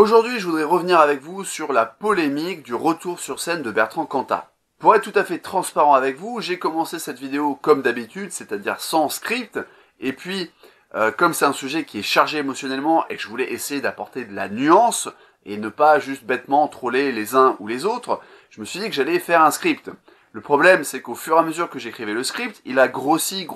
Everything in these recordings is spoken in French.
Aujourd'hui, je voudrais revenir avec vous sur la polémique du retour sur scène de Bertrand Cantat. Pour être tout à fait transparent avec vous, j'ai commencé cette vidéo comme d'habitude, c'est-à-dire sans script, et puis, comme c'est un sujet qui est chargé émotionnellement et que je voulais essayer d'apporter de la nuance, et ne pas juste bêtement troller les uns ou les autres, je me suis dit que j'allais faire un script. Le problème, c'est qu'au fur et à mesure que j'écrivais le script, il a grossi,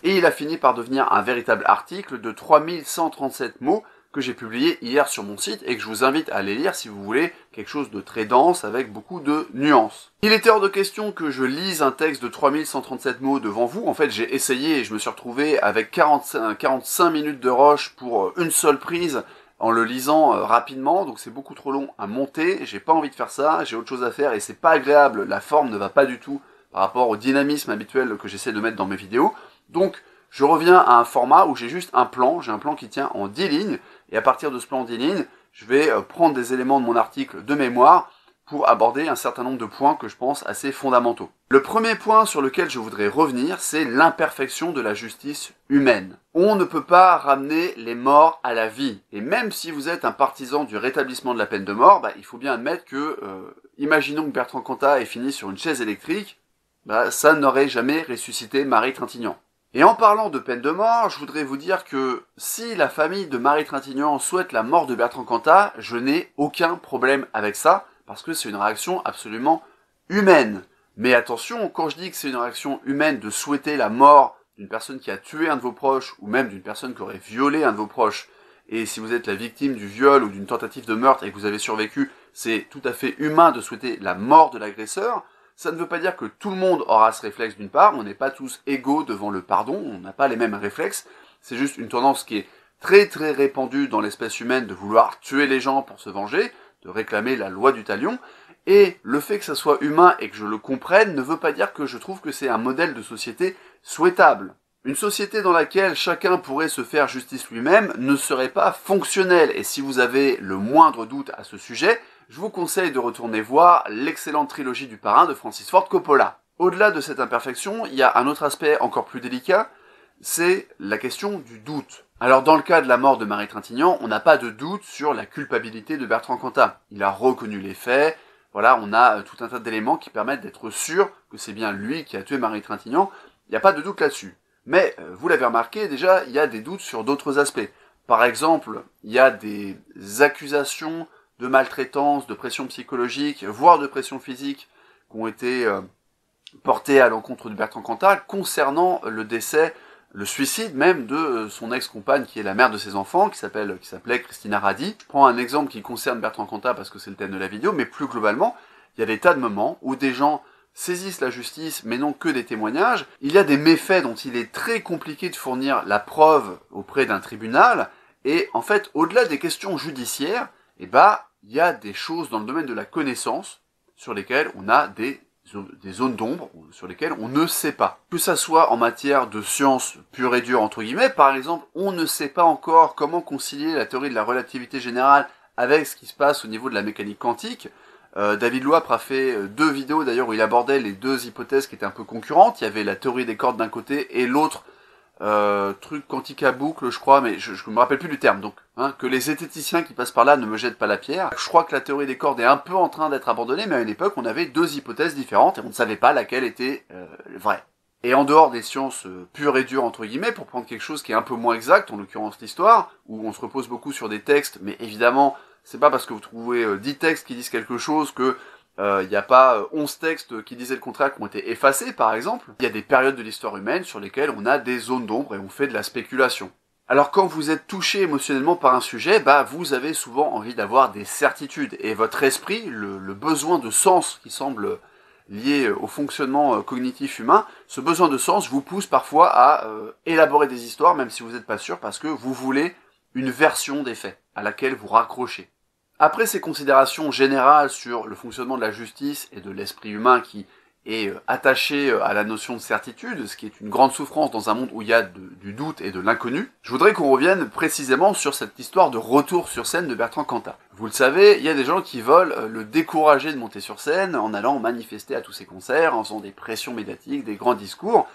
et il a fini par devenir un véritable article de 3137 mots, que j'ai publié hier sur mon site et que je vous invite à aller lire si vous voulez quelque chose de très dense avec beaucoup de nuances. Il était hors de question que je lise un texte de 3137 mots devant vous. En fait, j'ai essayé et je me suis retrouvé avec 45 minutes de rush pour une seule prise en le lisant rapidement, donc c'est beaucoup trop long à monter. J'ai pas envie de faire ça, j'ai autre chose à faire et c'est pas agréable. La forme ne va pas du tout par rapport au dynamisme habituel que j'essaie de mettre dans mes vidéos. Donc, je reviens à un format où j'ai juste un plan, j'ai un plan qui tient en 10 lignes, et à partir de ce plan en 10 lignes, je vais prendre des éléments de mon article de mémoire pour aborder un certain nombre de points que je pense assez fondamentaux. Le premier point sur lequel je voudrais revenir, c'est l'imperfection de la justice humaine. On ne peut pas ramener les morts à la vie, et même si vous êtes un partisan du rétablissement de la peine de mort, il faut bien admettre que, imaginons que Bertrand Cantat ait fini sur une chaise électrique, ça n'aurait jamais ressuscité Marie Trintignant. Et en parlant de peine de mort, je voudrais vous dire que si la famille de Marie Trintignant souhaite la mort de Bertrand Cantat, je n'ai aucun problème avec ça, parce que c'est une réaction absolument humaine. Mais attention, quand je dis que c'est une réaction humaine de souhaiter la mort d'une personne qui a tué un de vos proches, ou même d'une personne qui aurait violé un de vos proches, et si vous êtes la victime du viol ou d'une tentative de meurtre et que vous avez survécu, c'est tout à fait humain de souhaiter la mort de l'agresseur. Ça ne veut pas dire que tout le monde aura ce réflexe d'une part, on n'est pas tous égaux devant le pardon, on n'a pas les mêmes réflexes, c'est juste une tendance qui est très répandue dans l'espèce humaine de vouloir tuer les gens pour se venger, de réclamer la loi du talion, et le fait que ça soit humain et que je le comprenne ne veut pas dire que je trouve que c'est un modèle de société souhaitable. Une société dans laquelle chacun pourrait se faire justice lui-même ne serait pas fonctionnelle, et si vous avez le moindre doute à ce sujet, je vous conseille de retourner voir l'excellente trilogie du Parrain de Francis Ford Coppola. Au-delà de cette imperfection, il y a un autre aspect encore plus délicat, c'est la question du doute. Alors dans le cas de la mort de Marie Trintignant, on n'a pas de doute sur la culpabilité de Bertrand Cantat. Il a reconnu les faits, voilà, on a tout un tas d'éléments qui permettent d'être sûr que c'est bien lui qui a tué Marie Trintignant, il n'y a pas de doute là-dessus. Mais, vous l'avez remarqué, déjà, il y a des doutes sur d'autres aspects. Par exemple, il y a des accusations de maltraitance, de pression psychologique, voire de pression physique, qui ont été portées à l'encontre de Bertrand Cantat concernant le décès, le suicide même de son ex-compagne qui est la mère de ses enfants, qui s'appelait Christina Radi. Je prends un exemple qui concerne Bertrand Cantat parce que c'est le thème de la vidéo, mais plus globalement, il y a des tas de moments où des gens saisissent la justice, mais non que des témoignages. Il y a des méfaits dont il est très compliqué de fournir la preuve auprès d'un tribunal, et en fait, au-delà des questions judiciaires, il y a des choses dans le domaine de la connaissance sur lesquelles on a des zones d'ombre, sur lesquelles on ne sait pas. Que ça soit en matière de science pure et dure, entre guillemets, par exemple, on ne sait pas encore comment concilier la théorie de la relativité générale avec ce qui se passe au niveau de la mécanique quantique. David Loapre a fait 2 vidéos d'ailleurs où il abordait les 2 hypothèses qui étaient un peu concurrentes. Il y avait la théorie des cordes d'un côté et l'autre truc quantique à boucle, je crois, mais je me rappelle plus du terme. Donc, que les zététiciens qui passent par là ne me jettent pas la pierre. Je crois que la théorie des cordes est un peu en train d'être abandonnée, mais à une époque, on avait 2 hypothèses différentes et on ne savait pas laquelle était vraie. Et en dehors des sciences pures et dures, entre guillemets, pour prendre quelque chose qui est un peu moins exact, en l'occurrence l'histoire, où on se repose beaucoup sur des textes, mais évidemment, c'est pas parce que vous trouvez 10 textes qui disent quelque chose que il n'y a pas 11 textes qui disaient le contraire qui ont été effacés, par exemple. Il y a des périodes de l'histoire humaine sur lesquelles on a des zones d'ombre et on fait de la spéculation. Alors quand vous êtes touché émotionnellement par un sujet, vous avez souvent envie d'avoir des certitudes. Et votre esprit, le besoin de sens qui semble lié au fonctionnement cognitif humain, ce besoin de sens vous pousse parfois à élaborer des histoires, même si vous n'êtes pas sûr, parce que vous voulez une version des faits à laquelle vous raccrochez. Après ces considérations générales sur le fonctionnement de la justice et de l'esprit humain qui est attaché à la notion de certitude, ce qui est une grande souffrance dans un monde où il y a du doute et de l'inconnu, je voudrais qu'on revienne précisément sur cette histoire de retour sur scène de Bertrand Cantat. Vous le savez, il y a des gens qui veulent le décourager de monter sur scène en allant manifester à tous ses concerts, en faisant des pressions médiatiques, des grands discours,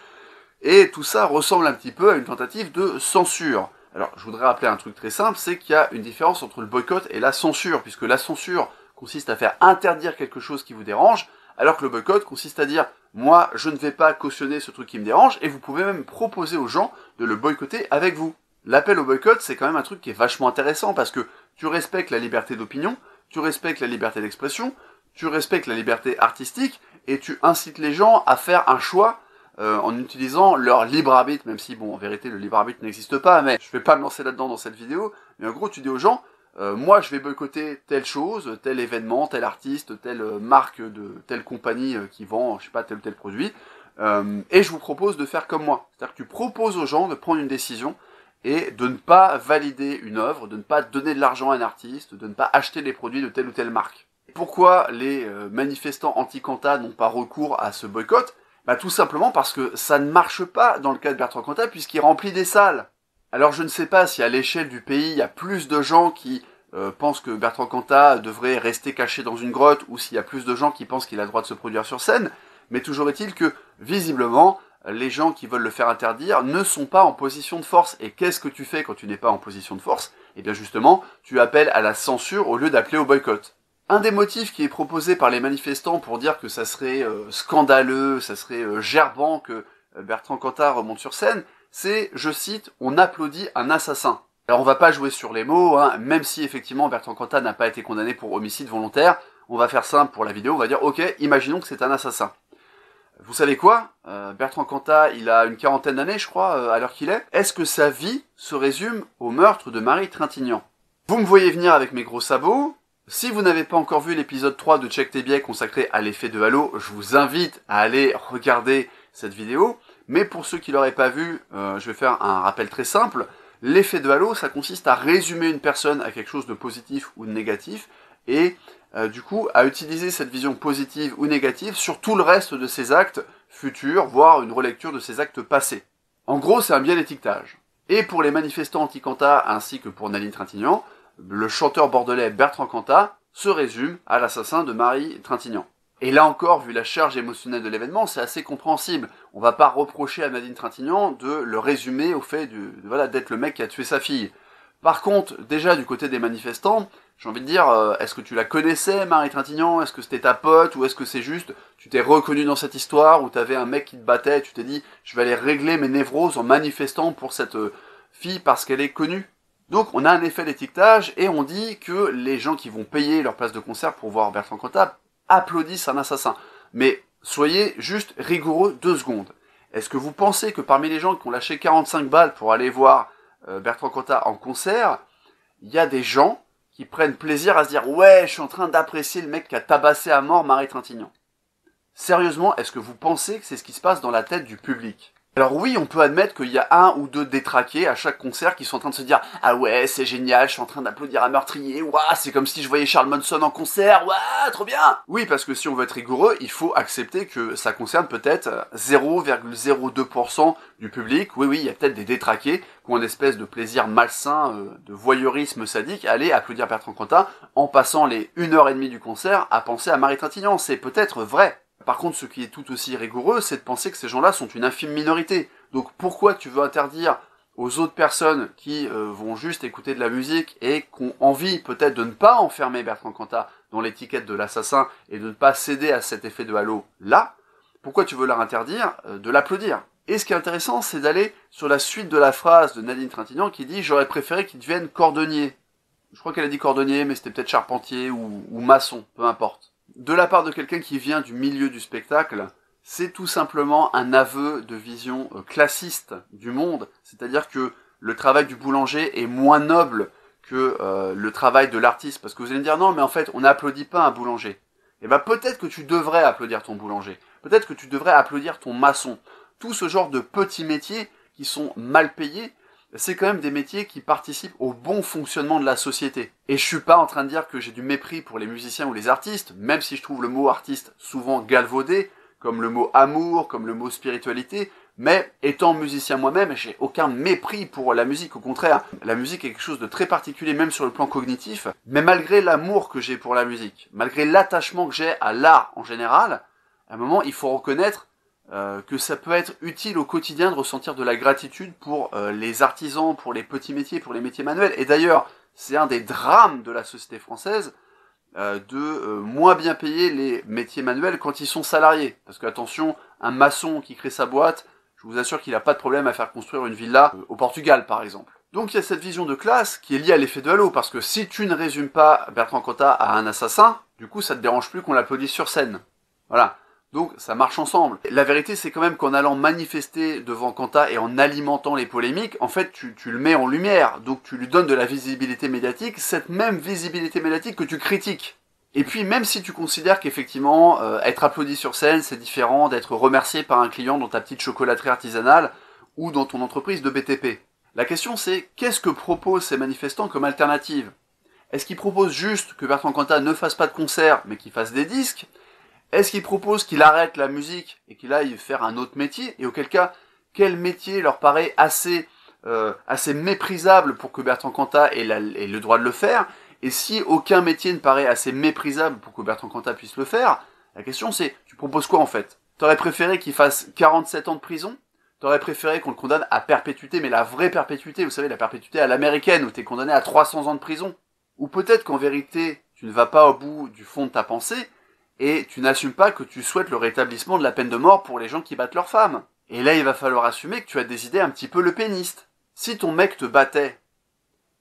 et tout ça ressemble un petit peu à une tentative de censure. Alors, je voudrais rappeler un truc très simple, c'est qu'il y a une différence entre le boycott et la censure, puisque la censure consiste à faire interdire quelque chose qui vous dérange, alors que le boycott consiste à dire « moi, je ne vais pas cautionner ce truc qui me dérange », et vous pouvez même proposer aux gens de le boycotter avec vous. L'appel au boycott, c'est quand même un truc qui est vachement intéressant, parce que tu respectes la liberté d'opinion, tu respectes la liberté d'expression, tu respectes la liberté artistique, et tu incites les gens à faire un choix en utilisant leur libre arbitre, même si, bon, en vérité, le libre arbitre n'existe pas, mais je vais pas me lancer là-dedans dans cette vidéo, mais en gros, tu dis aux gens, moi, je vais boycotter telle chose, tel événement, tel artiste, telle marque de telle compagnie qui vend, je sais pas, tel ou tel produit, et je vous propose de faire comme moi. C'est-à-dire que tu proposes aux gens de prendre une décision et de ne pas valider une œuvre, de ne pas donner de l'argent à un artiste, de ne pas acheter les produits de telle ou telle marque. Pourquoi les manifestants anti-Cantat n'ont pas recours à ce boycott? Bah tout simplement parce que ça ne marche pas dans le cas de Bertrand Cantat puisqu'il remplit des salles. Alors je ne sais pas si à l'échelle du pays il y a plus de gens qui pensent que Bertrand Cantat devrait rester caché dans une grotte ou s'il y a plus de gens qui pensent qu'il a le droit de se produire sur scène, mais toujours est-il que visiblement les gens qui veulent le faire interdire ne sont pas en position de force. Et qu'est-ce que tu fais quand tu n'es pas en position de force? Eh bien justement, tu appelles à la censure au lieu d'appeler au boycott. Un des motifs qui est proposé par les manifestants pour dire que ça serait scandaleux, ça serait gerbant que Bertrand Cantat remonte sur scène, c'est, je cite, « on applaudit un assassin ». Alors on va pas jouer sur les mots, hein, même si effectivement Bertrand Cantat n'a pas été condamné pour homicide volontaire, on va faire simple pour la vidéo, on va dire « ok, imaginons que c'est un assassin ». Vous savez quoi? Bertrand Cantat, il a une quarantaine d'années, je crois, à l'heure qu'il est. Est-ce que sa vie se résume au meurtre de Marie Trintignant? Vous me voyez venir avec mes gros sabots. Si vous n'avez pas encore vu l'épisode 3 de Check tes biais consacré à l'effet de halo, je vous invite à aller regarder cette vidéo. Mais pour ceux qui l'auraient pas vu, je vais faire un rappel très simple. L'effet de halo, ça consiste à résumer une personne à quelque chose de positif ou de négatif, et du coup à utiliser cette vision positive ou négative sur tout le reste de ses actes futurs, voire une relecture de ses actes passés. En gros, c'est un biais d'étiquetage. Et pour les manifestants anti-Cantat ainsi que pour Nadine Trintignant, le chanteur bordelais Bertrand Cantat se résume à l'assassin de Marie Trintignant. Et là encore, vu la charge émotionnelle de l'événement, c'est assez compréhensible. On va pas reprocher à Nadine Trintignant de le résumer au fait d'être le mec qui a tué sa fille. Par contre, déjà du côté des manifestants, j'ai envie de dire, est-ce que tu la connaissais, Marie Trintignant? Est-ce que c'était ta pote? Ou est-ce que c'est juste, tu t'es reconnu dans cette histoire, où t'avais un mec qui te battait, et tu t'es dit, je vais aller régler mes névroses en manifestant pour cette fille parce qu'elle est connue? Donc on a un effet d'étiquetage, et on dit que les gens qui vont payer leur place de concert pour voir Bertrand Cantat applaudissent un assassin. Mais soyez juste rigoureux 2 secondes. Est-ce que vous pensez que parmi les gens qui ont lâché 45 balles pour aller voir Bertrand Cantat en concert, il y a des gens qui prennent plaisir à se dire « Ouais, je suis en train d'apprécier le mec qui a tabassé à mort Marie Trintignant ». Sérieusement, est-ce que vous pensez que c'est ce qui se passe dans la tête du public? Alors oui, on peut admettre qu'il y a 1 ou 2 détraqués à chaque concert qui sont en train de se dire « Ah ouais, c'est génial, je suis en train d'applaudir un meurtrier, ouah, c'est comme si je voyais Charles Manson en concert, ouah, trop bien !» Oui, parce que si on veut être rigoureux, il faut accepter que ça concerne peut-être 0,02% du public. Oui, il y a peut-être des détraqués qui ont une espèce de plaisir malsain, de voyeurisme sadique, à aller applaudir Bertrand Cantat en passant les 1h30 du concert à penser à Marie Trintignant. C'est peut-être vrai. Par contre, ce qui est tout aussi rigoureux, c'est de penser que ces gens-là sont une infime minorité. Donc pourquoi tu veux interdire aux autres personnes qui vont juste écouter de la musique et qui ont envie peut-être de ne pas enfermer Bertrand Cantat dans l'étiquette de l'assassin et de ne pas céder à cet effet de halo là, pourquoi tu veux leur interdire de l'applaudir? Et ce qui est intéressant, c'est d'aller sur la suite de la phrase de Nadine Trintignant qui dit « J'aurais préféré qu'il devienne cordonnier ». Je crois qu'elle a dit cordonnier, mais c'était peut-être charpentier ou maçon, peu importe. De la part de quelqu'un qui vient du milieu du spectacle, c'est tout simplement un aveu de vision classiste du monde, c'est-à-dire que le travail du boulanger est moins noble que le travail de l'artiste, parce que vous allez me dire non mais en fait on n'applaudit pas un boulanger. Eh ben peut-être que tu devrais applaudir ton boulanger, peut-être que tu devrais applaudir ton maçon. Tout ce genre de petits métiers qui sont mal payés, c'est quand même des métiers qui participent au bon fonctionnement de la société. Et je suis pas en train de dire que j'ai du mépris pour les musiciens ou les artistes, même si je trouve le mot artiste souvent galvaudé, comme le mot amour, comme le mot spiritualité, mais étant musicien moi-même, j'ai aucun mépris pour la musique, au contraire. La musique est quelque chose de très particulier, même sur le plan cognitif, mais malgré l'amour que j'ai pour la musique, malgré l'attachement que j'ai à l'art en général, à un moment, il faut reconnaître que ça peut être utile au quotidien de ressentir de la gratitude pour les artisans, pour les petits métiers, pour les métiers manuels. Et d'ailleurs, c'est un des drames de la société française de moins bien payer les métiers manuels quand ils sont salariés. Parce que attention, un maçon qui crée sa boîte, je vous assure qu'il n'a pas de problème à faire construire une villa au Portugal, par exemple. Donc il y a cette vision de classe qui est liée à l'effet de halo, parce que si tu ne résumes pas Bertrand Cantat à un assassin, du coup ça te dérange plus qu'on l'applaudisse sur scène. Voilà. Donc ça marche ensemble. La vérité c'est quand même qu'en allant manifester devant Cantat et en alimentant les polémiques, en fait tu le mets en lumière, donc tu lui donnes de la visibilité médiatique, cette même visibilité médiatique que tu critiques. Et puis même si tu considères qu'effectivement être applaudi sur scène c'est différent d'être remercié par un client dans ta petite chocolaterie artisanale ou dans ton entreprise de BTP. La question c'est qu'est-ce que proposent ces manifestants comme alternative? Est-ce qu'ils proposent juste que Bertrand Cantat ne fasse pas de concert mais qu'il fasse des disques? Est-ce qu'il propose qu'il arrête la musique et qu'il aille faire un autre métier? Et auquel cas, quel métier leur paraît assez méprisable pour que Bertrand Cantat ait le droit de le faire? Et si aucun métier ne paraît assez méprisable pour que Bertrand Cantat puisse le faire, la question c'est, tu proposes quoi en fait? T'aurais préféré qu'il fasse 47 ans de prison? T'aurais préféré qu'on le condamne à perpétuité, mais la vraie perpétuité, vous savez, la perpétuité à l'américaine, où t'es condamné à 300 ans de prison? Ou peut-être qu'en vérité, tu ne vas pas au bout du fond de ta pensée, et tu n'assumes pas que tu souhaites le rétablissement de la peine de mort pour les gens qui battent leurs femmes. Et là, il va falloir assumer que tu as des idées un petit peu lepénistes. Si ton mec te battait,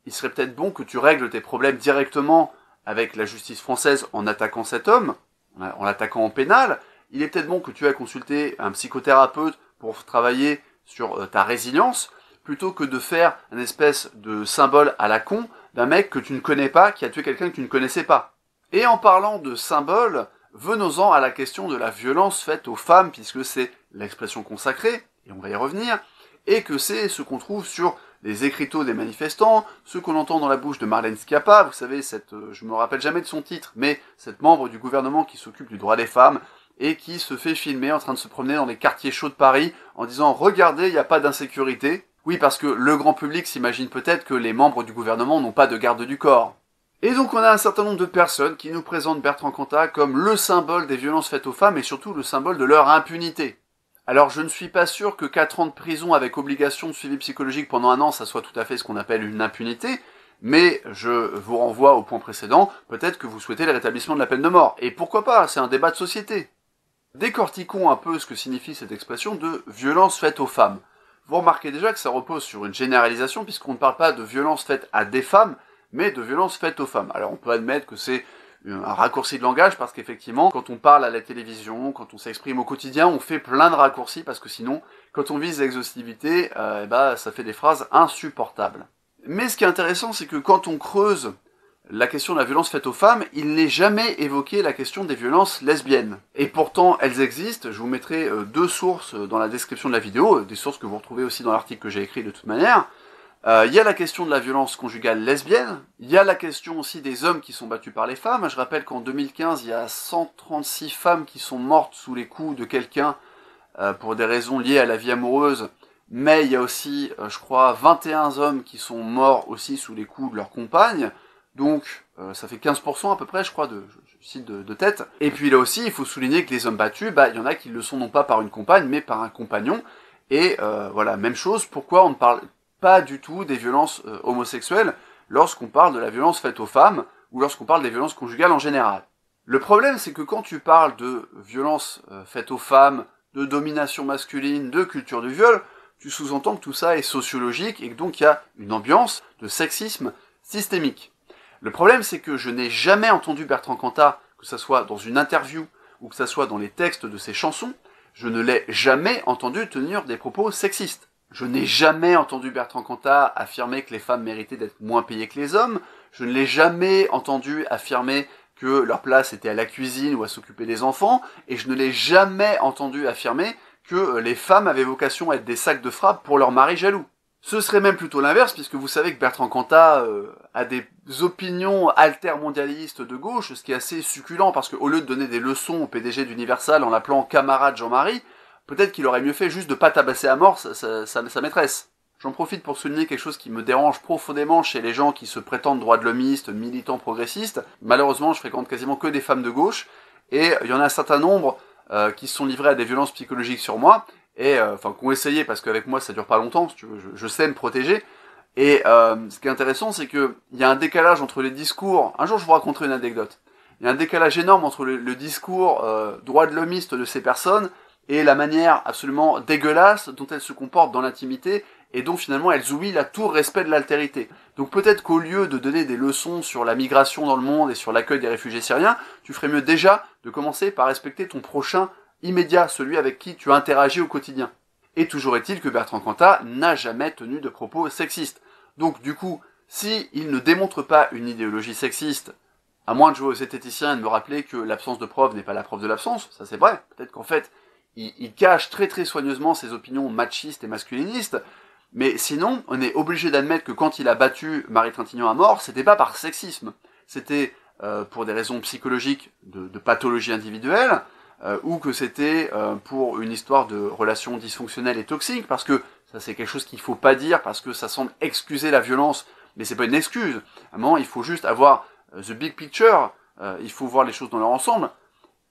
il serait peut-être bon que tu règles tes problèmes directement avec la justice française en attaquant cet homme, en l'attaquant en pénal. Il est peut-être bon que tu aies consulté un psychothérapeute pour travailler sur ta résilience, plutôt que de faire une espèce de symbole à la con d'un mec que tu ne connais pas, qui a tué quelqu'un que tu ne connaissais pas. Et en parlant de symbole, venons-en à la question de la violence faite aux femmes, puisque c'est l'expression consacrée, et on va y revenir, et que c'est ce qu'on trouve sur les écriteaux des manifestants, ce qu'on entend dans la bouche de Marlène Schiappa, vous savez, je me rappelle jamais de son titre, mais cette membre du gouvernement qui s'occupe du droit des femmes, et qui se fait filmer en train de se promener dans les quartiers chauds de Paris, en disant « Regardez, il n'y a pas d'insécurité ». Oui, parce que le grand public s'imagine peut-être que les membres du gouvernement n'ont pas de garde du corps. Et donc on a un certain nombre de personnes qui nous présentent Bertrand Cantat comme le symbole des violences faites aux femmes et surtout le symbole de leur impunité. Alors je ne suis pas sûr que 4 ans de prison avec obligation de suivi psychologique pendant 1 an, ça soit tout à fait ce qu'on appelle une impunité, mais je vous renvoie au point précédent, peut-être que vous souhaitez le rétablissement de la peine de mort. Et pourquoi pas, c'est un débat de société. Décortiquons un peu ce que signifie cette expression de violence faite aux femmes. Vous remarquez déjà que ça repose sur une généralisation puisqu'on ne parle pas de violence faite à des femmes, mais de violence faite aux femmes. Alors on peut admettre que c'est un raccourci de langage parce qu'effectivement, quand on parle à la télévision, quand on s'exprime au quotidien, on fait plein de raccourcis parce que sinon, quand on vise l'exhaustivité, ça fait des phrases insupportables. Mais ce qui est intéressant, c'est que quand on creuse la question de la violence faite aux femmes, il n'est jamais évoqué la question des violences lesbiennes. Et pourtant, elles existent. Je vous mettrai 2 sources dans la description de la vidéo, des sources que vous retrouvez aussi dans l'article que j'ai écrit de toute manière. Il y a la question de la violence conjugale lesbienne, il y a la question aussi des hommes qui sont battus par les femmes. Je rappelle qu'en 2015, il y a 136 femmes qui sont mortes sous les coups de quelqu'un pour des raisons liées à la vie amoureuse, mais il y a aussi, je crois, 21 hommes qui sont morts aussi sous les coups de leur compagne. Donc, ça fait 15% à peu près, je crois, je cite de tête. Et puis là aussi, il faut souligner que les hommes battus, il y en a qui le sont non pas par une compagne, mais par un compagnon. Et voilà, même chose, pourquoi on ne parle pas du tout des violences homosexuelles lorsqu'on parle de la violence faite aux femmes, ou lorsqu'on parle des violences conjugales en général. Le problème, c'est que quand tu parles de violences faites aux femmes, de domination masculine, de culture du viol, tu sous-entends que tout ça est sociologique, et que donc il y a une ambiance de sexisme systémique. Le problème, c'est que je n'ai jamais entendu Bertrand Cantat, que ce soit dans une interview ou que ce soit dans les textes de ses chansons, je ne l'ai jamais entendu tenir des propos sexistes. Je n'ai jamais entendu Bertrand Cantat affirmer que les femmes méritaient d'être moins payées que les hommes. Je ne l'ai jamais entendu affirmer que leur place était à la cuisine ou à s'occuper des enfants. Et je ne l'ai jamais entendu affirmer que les femmes avaient vocation à être des sacs de frappe pour leur mari jaloux. Ce serait même plutôt l'inverse, puisque vous savez que Bertrand Cantat a des opinions altermondialistes de gauche, ce qui est assez succulent, parce qu'au lieu de donner des leçons au PDG d'Universal en l'appelant camarade Jean-Marie, peut-être qu'il aurait mieux fait juste de pas tabasser à mort sa maîtresse. J'en profite pour souligner quelque chose qui me dérange profondément chez les gens qui se prétendent droits de l'homiste, militants progressistes. Malheureusement, je fréquente quasiment que des femmes de gauche, et il y en a un certain nombre qui se sont livrés à des violences psychologiques sur moi, et enfin qui ont essayé, parce qu'avec moi ça dure pas longtemps, si tu veux, je sais me protéger. Et ce qui est intéressant, c'est que il y a un décalage entre les discours. Un jour, je vous raconterai une anecdote. Il y a un décalage énorme entre le discours droit de l'homiste de ces personnes et la manière absolument dégueulasse dont elles se comportent dans l'intimité et dont finalement elles oublient tout respect de l'altérité. Donc peut-être qu'au lieu de donner des leçons sur la migration dans le monde et sur l'accueil des réfugiés syriens, tu ferais mieux déjà de commencer par respecter ton prochain immédiat, celui avec qui tu interagis au quotidien. Et toujours est-il que Bertrand Cantat n'a jamais tenu de propos sexistes. Donc du coup, si il ne démontre pas une idéologie sexiste, à moins de jouer au zététicien et de me rappeler que l'absence de preuve n'est pas la preuve de l'absence, ça c'est vrai, peut-être qu'en fait, il cache très très soigneusement ses opinions machistes et masculinistes, mais sinon, on est obligé d'admettre que quand il a battu Marie Trintignant à mort, c'était pas par sexisme, c'était pour des raisons psychologiques de pathologie individuelle, ou que c'était pour une histoire de relations dysfonctionnelles et toxiques, parce que ça c'est quelque chose qu'il faut pas dire, parce que ça semble excuser la violence, mais c'est pas une excuse. À un moment, il faut juste avoir the big picture, il faut voir les choses dans leur ensemble.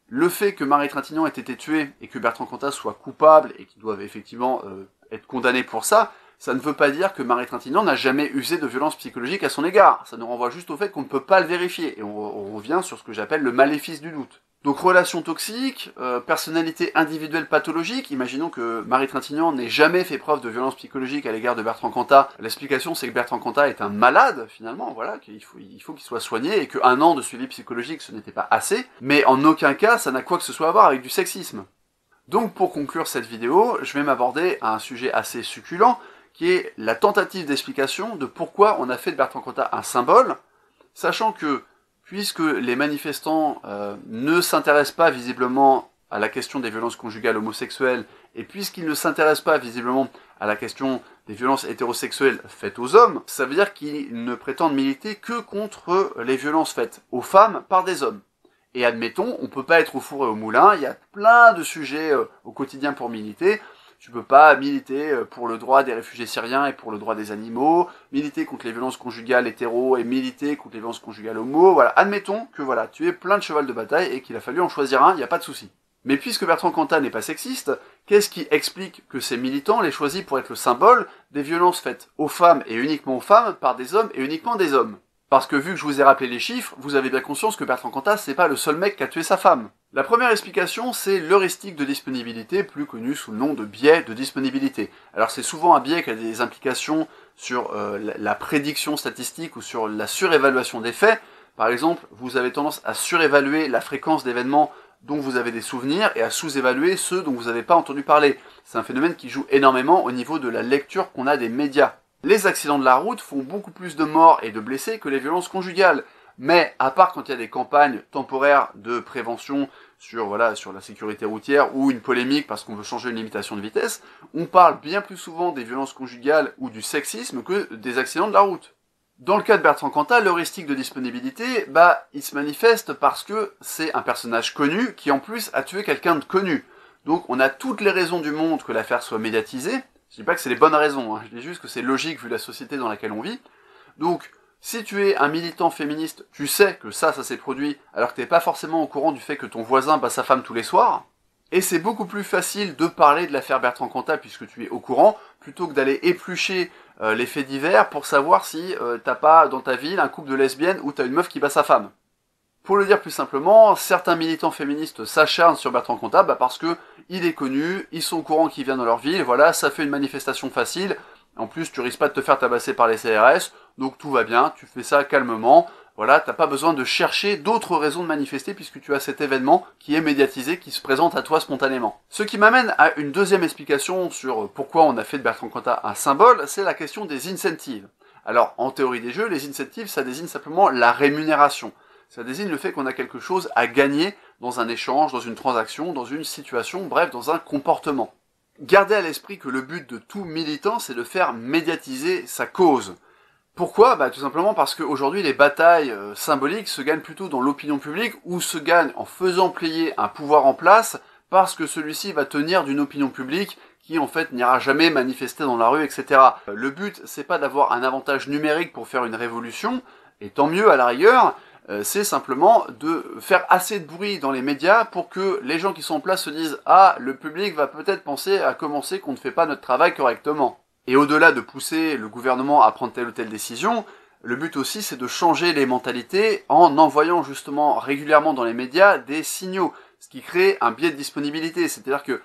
Le fait que Marie Trintignant ait été tuée et que Bertrand Cantat soit coupable et qu'il doive effectivement être condamné pour ça, ça ne veut pas dire que Marie Trintignant n'a jamais usé de violence psychologique à son égard. Ça nous renvoie juste au fait qu'on ne peut pas le vérifier. Et on revient sur ce que j'appelle le maléfice du doute. Donc relation toxique, personnalité individuelle pathologique, imaginons que Marie Trintignant n'ait jamais fait preuve de violence psychologique à l'égard de Bertrand Cantat. L'explication c'est que Bertrand Cantat est un malade finalement, voilà, qu'il faut qu'il soit soigné et qu'un an de suivi psychologique ce n'était pas assez, mais en aucun cas ça n'a quoi que ce soit à voir avec du sexisme. Donc pour conclure cette vidéo, je vais m'aborder à un sujet assez succulent, qui est la tentative d'explication de pourquoi on a fait de Bertrand Cantat un symbole, sachant que puisque les manifestants ne s'intéressent pas visiblement à la question des violences conjugales homosexuelles, et puisqu'ils ne s'intéressent pas visiblement à la question des violences hétérosexuelles faites aux hommes, ça veut dire qu'ils ne prétendent militer que contre les violences faites aux femmes par des hommes. Et admettons, on peut pas être au four et au moulin, il y a plein de sujets au quotidien pour militer. Tu peux pas militer pour le droit des réfugiés syriens et pour le droit des animaux, militer contre les violences conjugales hétéro et militer contre les violences conjugales homo. Voilà, admettons que voilà, tu es plein de cheval de bataille et qu'il a fallu en choisir un, il n'y a pas de souci. Mais puisque Bertrand Cantat n'est pas sexiste, qu'est-ce qui explique que ces militants les choisissent pour être le symbole des violences faites aux femmes et uniquement aux femmes par des hommes et uniquement des hommes? Parce que vu que je vous ai rappelé les chiffres, vous avez bien conscience que Bertrand Cantat c'est pas le seul mec qui a tué sa femme. La première explication, c'est l'heuristique de disponibilité, plus connu sous le nom de biais de disponibilité. Alors c'est souvent un biais qui a des implications sur la prédiction statistique ou sur la surévaluation des faits. Par exemple, vous avez tendance à surévaluer la fréquence d'événements dont vous avez des souvenirs et à sous-évaluer ceux dont vous n'avez pas entendu parler. C'est un phénomène qui joue énormément au niveau de la lecture qu'on a des médias. Les accidents de la route font beaucoup plus de morts et de blessés que les violences conjugales. Mais, à part quand il y a des campagnes temporaires de prévention sur la sécurité routière ou une polémique parce qu'on veut changer une limitation de vitesse, on parle bien plus souvent des violences conjugales ou du sexisme que des accidents de la route. Dans le cas de Bertrand Cantat, l'heuristique de disponibilité, il se manifeste parce que c'est un personnage connu qui en plus a tué quelqu'un de connu. Donc on a toutes les raisons du monde que l'affaire soit médiatisée. Je dis pas que c'est les bonnes raisons, je dis juste que c'est logique vu la société dans laquelle on vit. Donc, si tu es un militant féministe, tu sais que ça s'est produit, alors que t'es pas forcément au courant du fait que ton voisin bat sa femme tous les soirs, et c'est beaucoup plus facile de parler de l'affaire Bertrand Cantat puisque tu es au courant, plutôt que d'aller éplucher les faits divers pour savoir si t'as pas dans ta ville un couple de lesbiennes ou t'as une meuf qui bat sa femme. Pour le dire plus simplement, certains militants féministes s'acharnent sur Bertrand Cantat parce que il est connu, ils sont au courant qu'il vient dans leur ville, voilà, ça fait une manifestation facile, en plus tu risques pas de te faire tabasser par les CRS, donc tout va bien, tu fais ça calmement, voilà, t'as pas besoin de chercher d'autres raisons de manifester puisque tu as cet événement qui est médiatisé, qui se présente à toi spontanément. Ce qui m'amène à une deuxième explication sur pourquoi on a fait de Bertrand Cantat un symbole, c'est la question des incentives. Alors, en théorie des jeux, les incentives, ça désigne simplement la rémunération. Ça désigne le fait qu'on a quelque chose à gagner dans un échange, dans une transaction, dans une situation, bref, dans un comportement. Gardez à l'esprit que le but de tout militant, c'est de faire médiatiser sa cause. Pourquoi ? Tout simplement parce qu'aujourd'hui, les batailles symboliques se gagnent plutôt dans l'opinion publique ou se gagnent en faisant plier un pouvoir en place parce que celui-ci va tenir d'une opinion publique qui en fait n'ira jamais manifester dans la rue, etc. Le but, c'est pas d'avoir un avantage numérique pour faire une révolution, et tant mieux à la rigueur, c'est simplement de faire assez de bruit dans les médias pour que les gens qui sont en place se disent « Ah, le public va peut-être penser à commencer qu'on ne fait pas notre travail correctement ». Et au-delà de pousser le gouvernement à prendre telle ou telle décision, le but aussi c'est de changer les mentalités en envoyant justement régulièrement dans les médias des signaux, ce qui crée un biais de disponibilité, c'est-à-dire que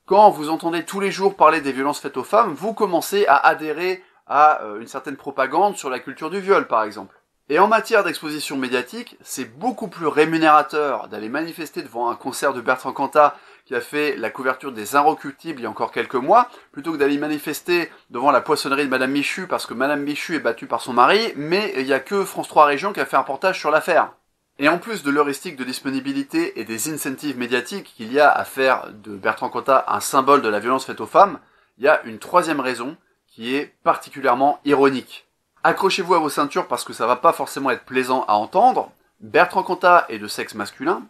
quand vous entendez tous les jours parler des violences faites aux femmes, vous commencez à adhérer à une certaine propagande sur la culture du viol, par exemple. Et en matière d'exposition médiatique, c'est beaucoup plus rémunérateur d'aller manifester devant un concert de Bertrand Cantat qui a fait la couverture des Inrecuptibles il y a encore quelques mois, plutôt que d'aller manifester devant la poissonnerie de Madame Michu parce que Madame Michu est battue par son mari, mais il n'y a que France 3 Région qui a fait un reportage sur l'affaire. Et en plus de l'heuristique de disponibilité et des incentives médiatiques qu'il y a à faire de Bertrand Cantat un symbole de la violence faite aux femmes, il y a une troisième raison qui est particulièrement ironique. Accrochez-vous à vos ceintures parce que ça va pas forcément être plaisant à entendre. Bertrand Cantat est de sexe masculin,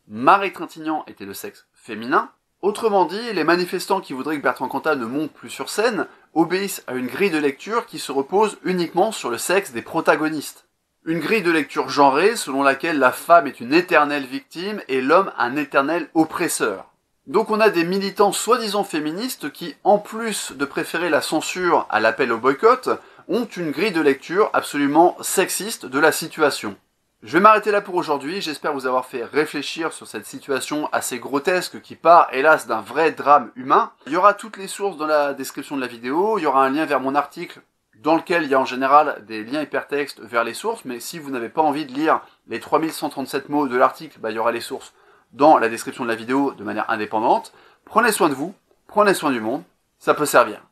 Marie Trintignant était de sexe féminin. Autrement dit, les manifestants qui voudraient que Bertrand Cantat ne monte plus sur scène obéissent à une grille de lecture qui se repose uniquement sur le sexe des protagonistes. Une grille de lecture genrée selon laquelle la femme est une éternelle victime et l'homme un éternel oppresseur. Donc on a des militants soi-disant féministes qui, en plus de préférer la censure à l'appel au boycott, ont une grille de lecture absolument sexiste de la situation. Je vais m'arrêter là pour aujourd'hui, j'espère vous avoir fait réfléchir sur cette situation assez grotesque qui part hélas d'un vrai drame humain. Il y aura toutes les sources dans la description de la vidéo, il y aura un lien vers mon article dans lequel il y a en général des liens hypertextes vers les sources, mais si vous n'avez pas envie de lire les 3137 mots de l'article, il y aura les sources dans la description de la vidéo de manière indépendante. Prenez soin de vous, prenez soin du monde, ça peut servir.